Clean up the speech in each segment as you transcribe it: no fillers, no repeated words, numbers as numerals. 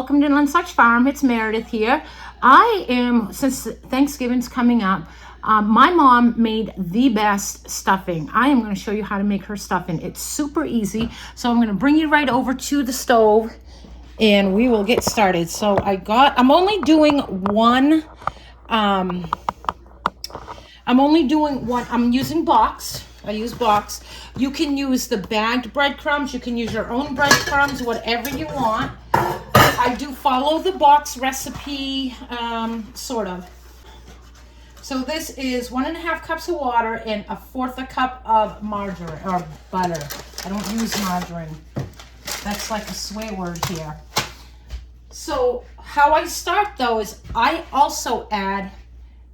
welcome to Nunsuch Farm. It's Meredith here. Since Thanksgiving's coming up, my mom made the best stuffing. I am going to show you how to make her stuffing. It's super easy. So I'm going to bring you right over to the stove and we will get started. So I'm only doing one, I'm using box. I use box. You can use the bagged breadcrumbs. You can use your own breadcrumbs, whatever you want. I do follow the box recipe, sort of. So this is 1.5 cups of water and 1/4 cup of margarine or butter. I don't use margarine. That's like a swear word here. So how I start though is I also add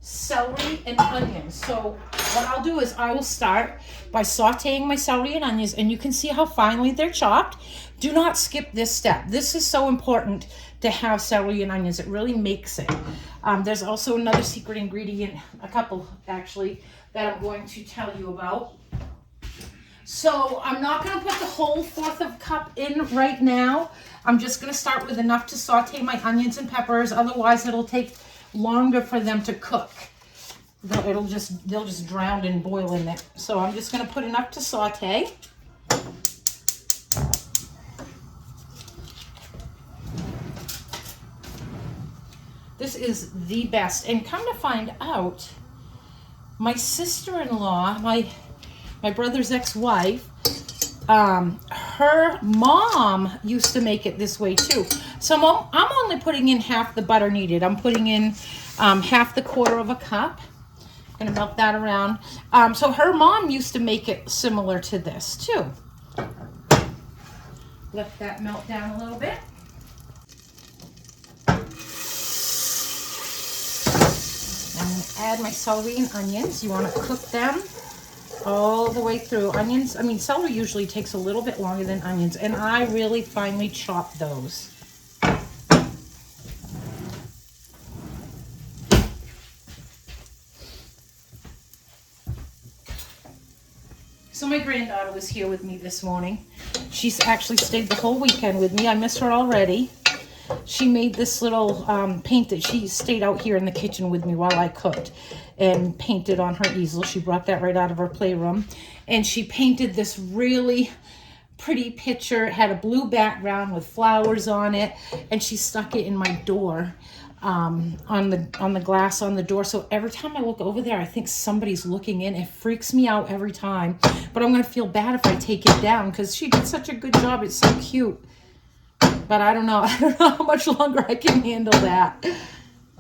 celery and onions. So what I'll do is I will start by sauteing my celery and onions, and you can see how finely they're chopped. Do not skip this step. This is so important to have celery and onions. It really makes it. There's also another secret ingredient, a couple actually, that I'm going to tell you about. So I'm not going to put the whole 1/4 cup in right now. I'm just going to start with enough to saute my onions and peppers. Otherwise it'll take longer for them to cook. They'll just drown and boil in it. So I'm just going to put enough to saute. This is the best. And come to find out, my sister-in-law, my brother's ex-wife, her mom used to make it this way too. So I'm only putting in half the butter needed. I'm putting in half the 1/4 cup. I'm gonna melt that around. So her mom used to make it similar to this too. Let that melt down a little bit. And add my celery and onions. You want to cook them all the way through. Celery usually takes a little bit longer than onions, and I really finely chop those. So my granddaughter was here with me this morning. She's actually stayed the whole weekend with me. I miss her already. She made this little paint that she stayed out here in the kitchen with me while I cooked and painted on her easel. She brought that right out of her playroom. And she painted this really pretty picture. It had a blue background with flowers on it. And she stuck it in my door, on the glass on the door. So every time I look over there, I think somebody's looking in. It freaks me out every time. But I'm going to feel bad if I take it down because she did such a good job. It's so cute. But I don't know how much longer I can handle that.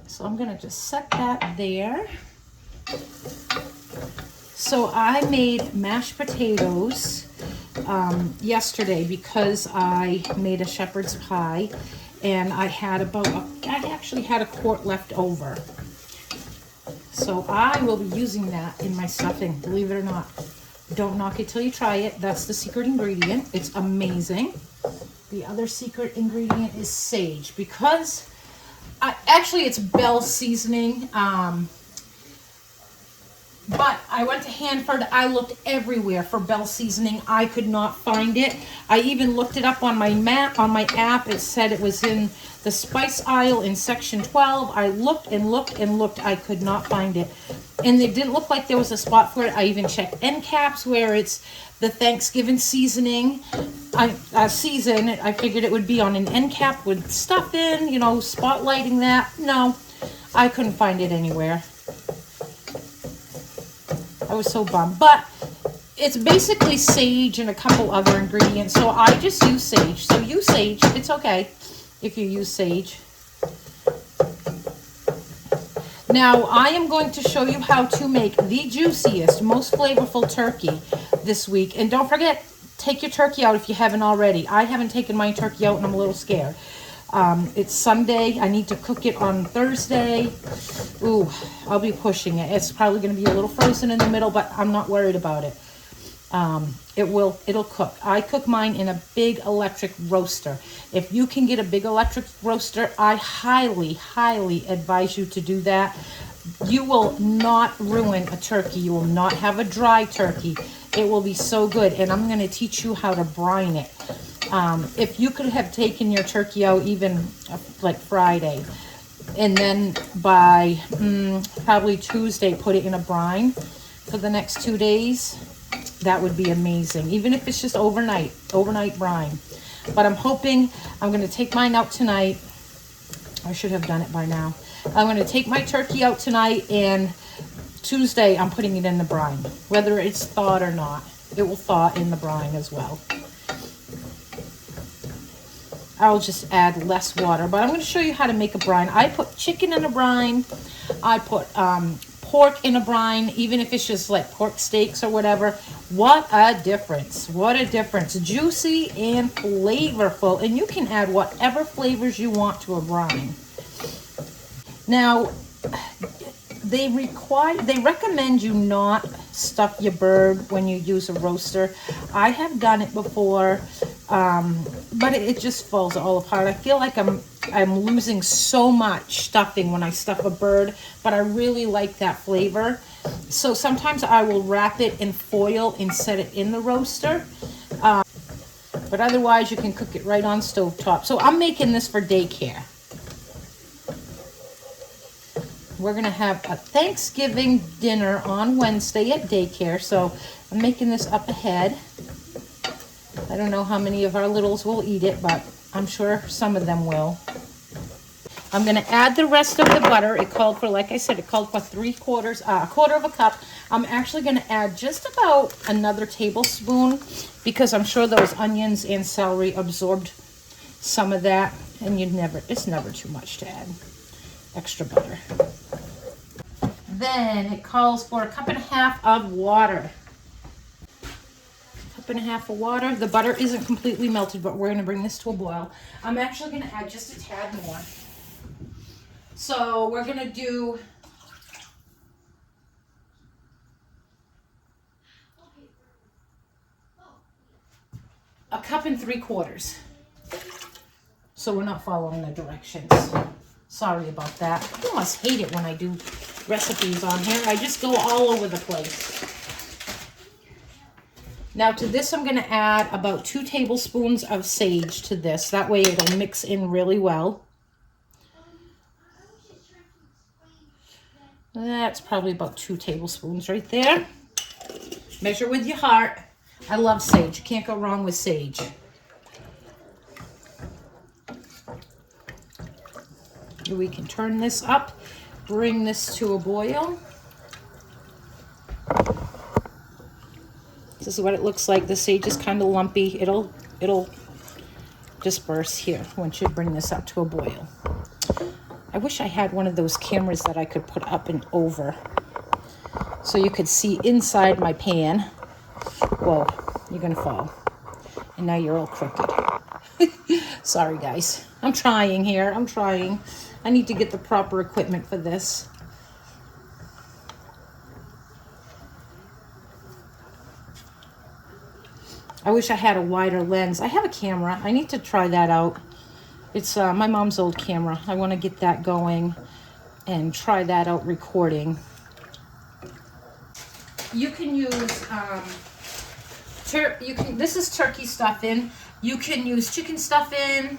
So I'm going to just set that there. So I made mashed potatoes yesterday because I made a shepherd's pie, and I actually had a quart left over. So I will be using that in my stuffing, believe it or not. Don't knock it till you try it. That's the secret ingredient. It's amazing. The other secret ingredient is sage, because actually it's Bell seasoning. But I went to Hanford. I looked everywhere for Bell seasoning. I could not find it. I even looked it up on my map, on my app. It said it was in the spice aisle in section 12. I looked and looked and looked. I could not find it. And it didn't look like there was a spot for it. I even checked end caps where it's the Thanksgiving seasoning season. I figured it would be on an end cap with stuff in, spotlighting that. No, I couldn't find it anywhere. I was so bummed. But it's basically sage and a couple other ingredients. So I just use sage. So use sage. It's okay if you use sage. Now I am going to show you how to make the juiciest, most flavorful turkey this week. And don't forget, take your turkey out if you haven't already. I haven't taken my turkey out and I'm a little scared. It's Sunday. I need to cook it on Thursday. Ooh, I'll be pushing it. It's probably going to be a little frozen in the middle, but I'm not worried about it. It'll cook. I cook mine in a big electric roaster. If you can get a big electric roaster, I highly, highly advise you to do that. You will not ruin a turkey. You will not have a dry turkey. It will be so good. And I'm going to teach you how to brine it. If you could have taken your turkey out even like Friday, and then by probably Tuesday put it in a brine for the next 2 days, that would be amazing. Even if it's just overnight brine. But I'm hoping I'm going to take mine out tonight. I should have done it by now. I'm going to take my turkey out tonight, and Tuesday I'm putting it in the brine. Whether it's thawed or not, it will thaw in the brine as well. I'll just add less water, but I'm going to show you how to make a brine. I put chicken in a brine. I put pork in a brine, even if it's just like pork steaks or whatever. What a difference. What a difference. Juicy and flavorful, and you can add whatever flavors you want to a brine. Now, they recommend you not stuff your bird when you use a roaster. I have done it before, but it just falls all apart. I feel like I'm losing so much stuffing when I stuff a bird, but I really like that flavor. So sometimes I will wrap it in foil and set it in the roaster. But otherwise, you can cook it right on stovetop. So I'm making this for daycare. We're going to have a Thanksgiving dinner on Wednesday at daycare. So I'm making this up ahead. I don't know how many of our littles will eat it, but I'm sure some of them will. I'm going to add the rest of the butter. It called for, like I said, it called for a quarter of a cup. I'm actually going to add just about another tablespoon because I'm sure those onions and celery absorbed some of that. And it's never too much to add extra butter. Then it calls for a cup and a half of water. Cup and a half of water. The butter isn't completely melted, but we're going to bring this to a boil. I'm actually going to add just a tad more. So we're going to do a cup and 3/4. So we're not following the directions. Sorry about that. You must hate it when I do recipes on here. I just go all over the place. Now to this, I'm going to add about 2 tablespoons of sage to this. That way it'll mix in really well. That's probably about 2 tablespoons right there. Measure with your heart. I love sage. You can't go wrong with sage. We can turn this up, bring this to a boil. This is what it looks like. The sage is kind of lumpy. It'll disperse here once you bring this up to a boil. I wish I had one of those cameras that I could put up and over so you could see inside my pan. Whoa, you're gonna fall. And now you're all crooked. Sorry guys, I'm trying here, I'm trying. I need to get the proper equipment for this. I wish I had a wider lens. I have a camera. I need to try that out. It's my mom's old camera. I want to get that going and try that out recording. You can use this is turkey stuffing. You can use chicken stuffing.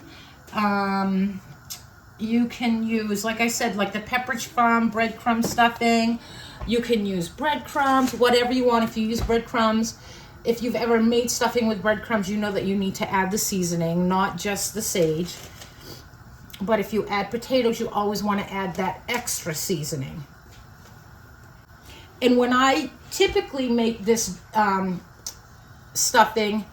You can use, like I said, like the Pepperidge Farm breadcrumb stuffing. You can use breadcrumbs, whatever you want. If you use breadcrumbs, if you've ever made stuffing with breadcrumbs, you know that you need to add the seasoning, not just the sage. But if you add potatoes, you always want to add that extra seasoning. And when I typically make this stuffing,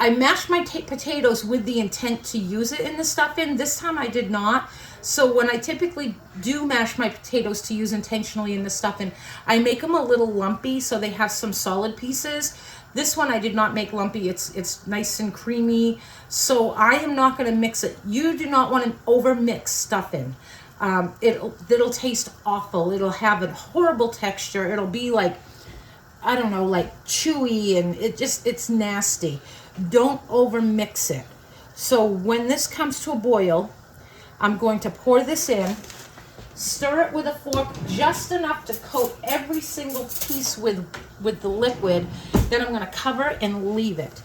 I mash my potatoes with the intent to use it in the stuffing. This time I did not. So when I typically do mash my potatoes to use intentionally in the stuffing, I make them a little lumpy so they have some solid pieces. This one I did not make lumpy. It's nice and creamy. So I am not going to mix it. You do not want to over mix stuffing. It'll taste awful. It'll have a horrible texture. It'll be like, I don't know, like chewy, and it's nasty. Don't over mix it. So when this comes to a boil, I'm going to pour this in, stir it with a fork just enough to coat every single piece with the liquid. Then I'm going to cover and leave it.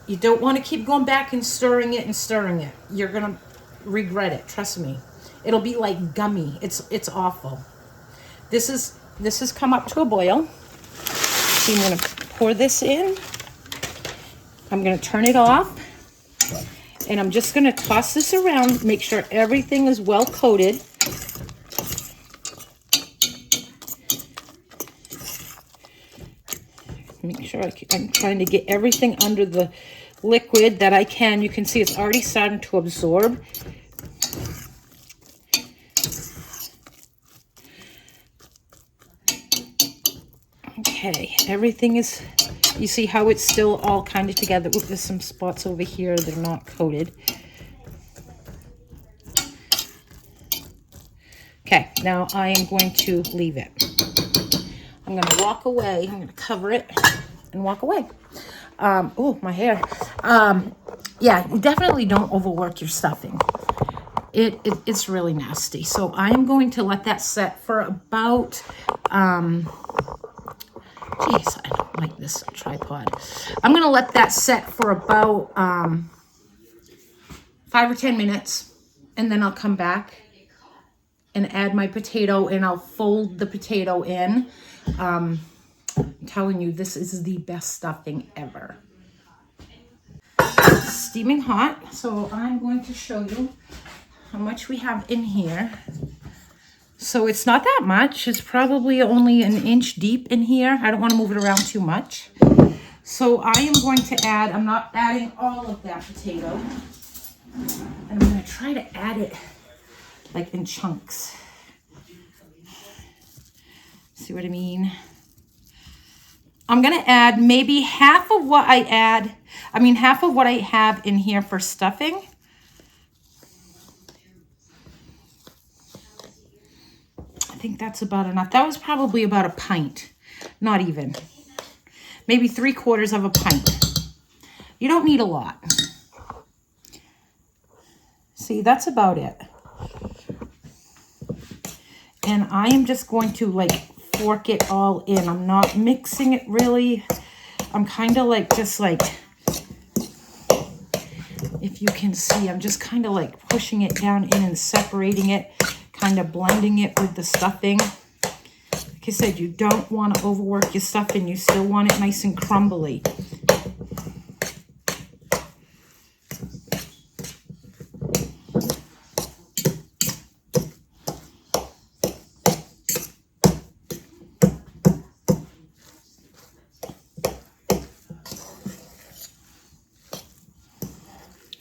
You don't want to keep going back and stirring it and stirring it. You're going to regret it. Trust me. It'll be like gummy. It's awful. This has come up to a boil. So I'm going to pour this in. I'm going to turn it off. And I'm just going to toss this around, make sure everything is well coated. Make sure I'm trying to get everything under the liquid that I can. You can see it's already starting to absorb. Okay, everything is, you see how it's still all kind of together. Ooh, there's some spots over here that are not coated. Okay, now I am going to leave it. I'm going to walk away. I'm going to cover it and walk away. Oh, my hair. Yeah, definitely don't overwork your stuffing. It's really nasty. So I am going to let that set for about, geez, I don't like this tripod. I'm going to let that set for about 5 or 10 minutes. And then I'll come back and add my potato, and I'll fold the potato in. I'm telling you, this is the best stuffing ever. Steaming hot, so I'm going to show you how much we have in here. So it's not that much. It's probably only an inch deep in here. I don't want to move it around too much. So I am going to add, I'm not adding all of that potato. And I'm going to try to add it like in chunks. See what I mean? I'm going to add maybe half of what I have in here for stuffing. I think that's about enough. That was probably about a pint. Not even. Maybe 3/4 of a pint. You don't need a lot. See, that's about it. And I am just going to like fork it all in. I'm not mixing it really. I'm kind of like, just like, if you can see, I'm just kind of like pushing it down in and separating it, kind of blending it with the stuffing. Like I said, you don't want to overwork your stuffing. You still want it nice and crumbly.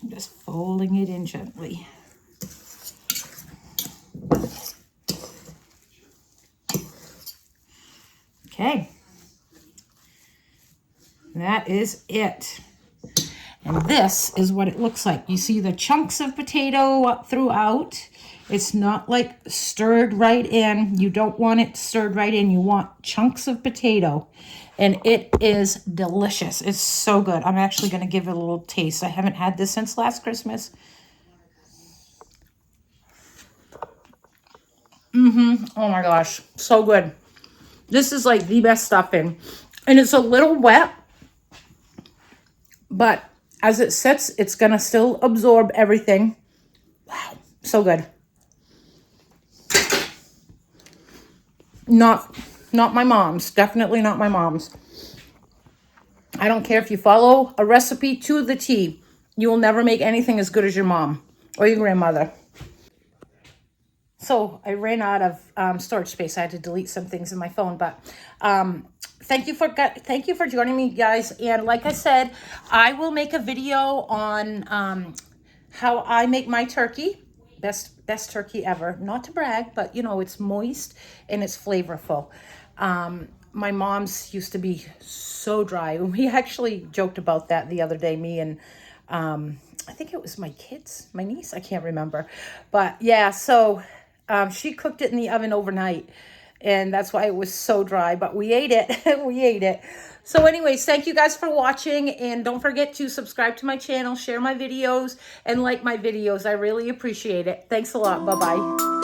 Just folding it in gently. Okay. That is it. And this is what it looks like. You see the chunks of potato up throughout. It's not like stirred right in. You don't want it stirred right in. You want chunks of potato. And it is delicious. It's so good. I'm actually going to give it a little taste. I haven't had this since last Christmas. Oh my gosh. So good. This is like the best stuffing. And it's a little wet. But as it sits, it's going to still absorb everything. Wow. So good. Not my mom's. Definitely not my mom's. I don't care if you follow a recipe to the T. You will never make anything as good as your mom or your grandmother. So I ran out of storage space. I had to delete some things in my phone. But thank you for joining me, guys. And like I said, I will make a video on how I make my turkey. Best turkey ever. Not to brag, but you know, it's moist and it's flavorful. My mom's used to be so dry. We actually joked about that the other day, me and I think it was my niece, I can't remember. But yeah, so she cooked it in the oven overnight, and that's why it was so dry, but we ate it. We ate it. So anyways, thank you guys for watching, and don't forget to subscribe to my channel, share my videos, and like my videos. I really appreciate it. Thanks a lot. Bye-bye.